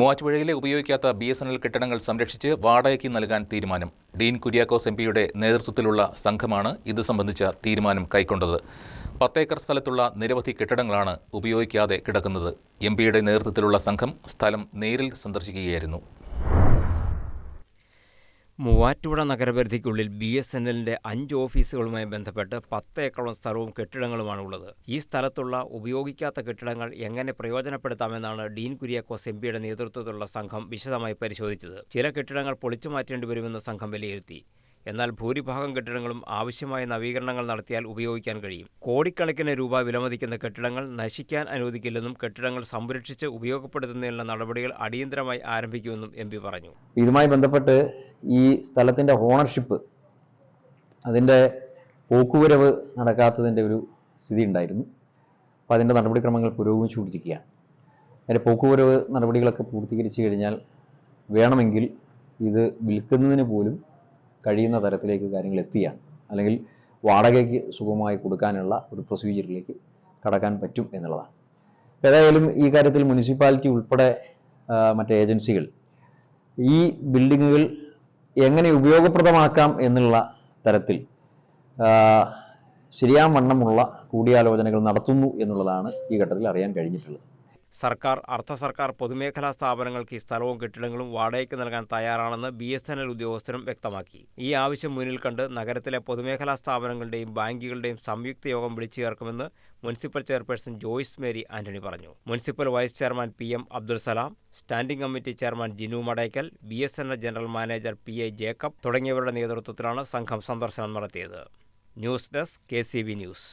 മൂവാറ്റുപുഴയിലെ ഉപയോഗിക്കാത്ത BSNL കെട്ടിടങ്ങൾ സംരക്ഷിച്ച് വാടകയ്ക്ക് നൽകാൻ തീരുമാനം. ഡീൻ കുര്യാക്കോസ് MP-യുടെ നേതൃത്വത്തിലുള്ള സംഘമാണ് ഇത് സംബന്ധിച്ച തീരുമാനം കൈക്കൊണ്ടത്. 10 ഏക്കർ സ്ഥലത്തുള്ള നിരവധി കെട്ടിടങ്ങളാണ് ഉപയോഗിക്കാതെ കിടക്കുന്നത്. MP-യുടെ നേതൃത്വത്തിലുള്ള സംഘം സ്ഥലം നേരിൽ സന്ദർശിക്കുകയായിരുന്നു. മൂവാറ്റുപുഴ നഗരപരിധിക്കുള്ളിൽ BSNL-ന്റെ 5 ഓഫീസുകളുമായി ബന്ധപ്പെട്ട് 10 ഏക്കറോളം സ്ഥലവും കെട്ടിടങ്ങളുമാണുള്ളത്. ഈ സ്ഥലത്തുള്ള ഉപയോഗിക്കാത്ത കെട്ടിടങ്ങൾ എങ്ങനെ പ്രയോജനപ്പെടുത്താമെന്നാണ് ഡീൻ കുര്യാക്കോസ് MP-യുടെ നേതൃത്വത്തിലുള്ള സംഘം വിശദമായി പരിശോധിച്ചത്. ചില കെട്ടിടങ്ങൾ പൊളിച്ചു മാറ്റേണ്ടി വരുമെന്ന് സംഘം വിലയിരുത്തി. എന്നാൽ ഭൂരിഭാഗം കെട്ടിടങ്ങളും ആവശ്യമായ നവീകരണങ്ങൾ നടത്തിയാൽ ഉപയോഗിക്കാൻ കഴിയും. കോടിക്കണക്കിന് രൂപ വിലമതിക്കുന്ന കെട്ടിടങ്ങൾ നശിക്കാൻ അനുവദിക്കില്ലെന്നും കെട്ടിടങ്ങൾ സംരക്ഷിച്ച് ഉപയോഗപ്പെടുത്തുന്നതിനുള്ള നടപടികൾ അടിയന്തരമായി ആരംഭിക്കുമെന്നും MP പറഞ്ഞു. ഇതുമായി ബന്ധപ്പെട്ട് ഈ സ്ഥലത്തിൻ്റെ ഓണർഷിപ്പ് അതിൻ്റെ പോക്കുവരവ് നടക്കാത്തതിൻ്റെ ഒരു സ്ഥിതി ഉണ്ടായിരുന്നു. അപ്പോൾ അതിൻ്റെ നടപടിക്രമങ്ങൾ പുരോഗമിച്ചുകൊണ്ടിരിക്കുകയാണ്. അതിൻ്റെ പോക്കുവരവ് നടപടികളൊക്കെ പൂർത്തീകരിച്ചു കഴിഞ്ഞാൽ വേണമെങ്കിൽ ഇത് വിൽക്കുന്നതിന് പോലും കഴിയുന്ന തരത്തിലേക്ക് കാര്യങ്ങൾ എത്തിയാണ്, അല്ലെങ്കിൽ വാടകയ്ക്ക് സുഗമമായി കൊടുക്കാനുള്ള ഒരു പ്രൊസീജിയറിലേക്ക് കടക്കാൻ പറ്റും എന്നുള്ളതാണ്. ഏതായാലും ഈ കാര്യത്തിൽ മുനിസിപ്പാലിറ്റി ഉൾപ്പെടെ മറ്റ് ഏജൻസികൾ ഈ ബിൽഡിങ്ങുകൾ എങ്ങനെ ഉപയോഗപ്രദമാക്കാം എന്നുള്ള തരത്തിൽ ശരിയാവണ്ണമുള്ള കൂടിയാലോചനകൾ നടത്തുന്നു എന്നുള്ളതാണ് ഈ ഘട്ടത്തിൽ അറിയാൻ കഴിഞ്ഞിട്ടുള്ളത്. സർക്കാർ, അർദ്ധ സർക്കാർ പൊതുമേഖലാ സ്ഥാപനങ്ങൾക്ക് ഈ സ്ഥലവും കെട്ടിടങ്ങളും വാടകയ്ക്ക് നൽകാൻ തയ്യാറാണെന്ന് BSNL ഉദ്യോഗസ്ഥരും വ്യക്തമാക്കി. ഈ ആവശ്യം മുന്നിൽ കണ്ട് നഗരത്തിലെ പൊതുമേഖലാ സ്ഥാപനങ്ങളുടെയും ബാങ്കുകളുടെയും സംയുക്ത യോഗം വിളിച്ചു ചേർക്കുമെന്ന് മുനിസിപ്പൽ ചെയർപേഴ്സൺ ജോയ്സ് മേരി ആന്റണി പറഞ്ഞു. Municipal vice chairman PM Abdul Salam, standing committee chairman Jinu Madaykkal, BSNL general manager PI Jacob തുടങ്ങിയവരുടെ നേതൃത്വത്തിലാണ് സംഘം സന്ദർശനം നടത്തിയത്. News desk KCB news.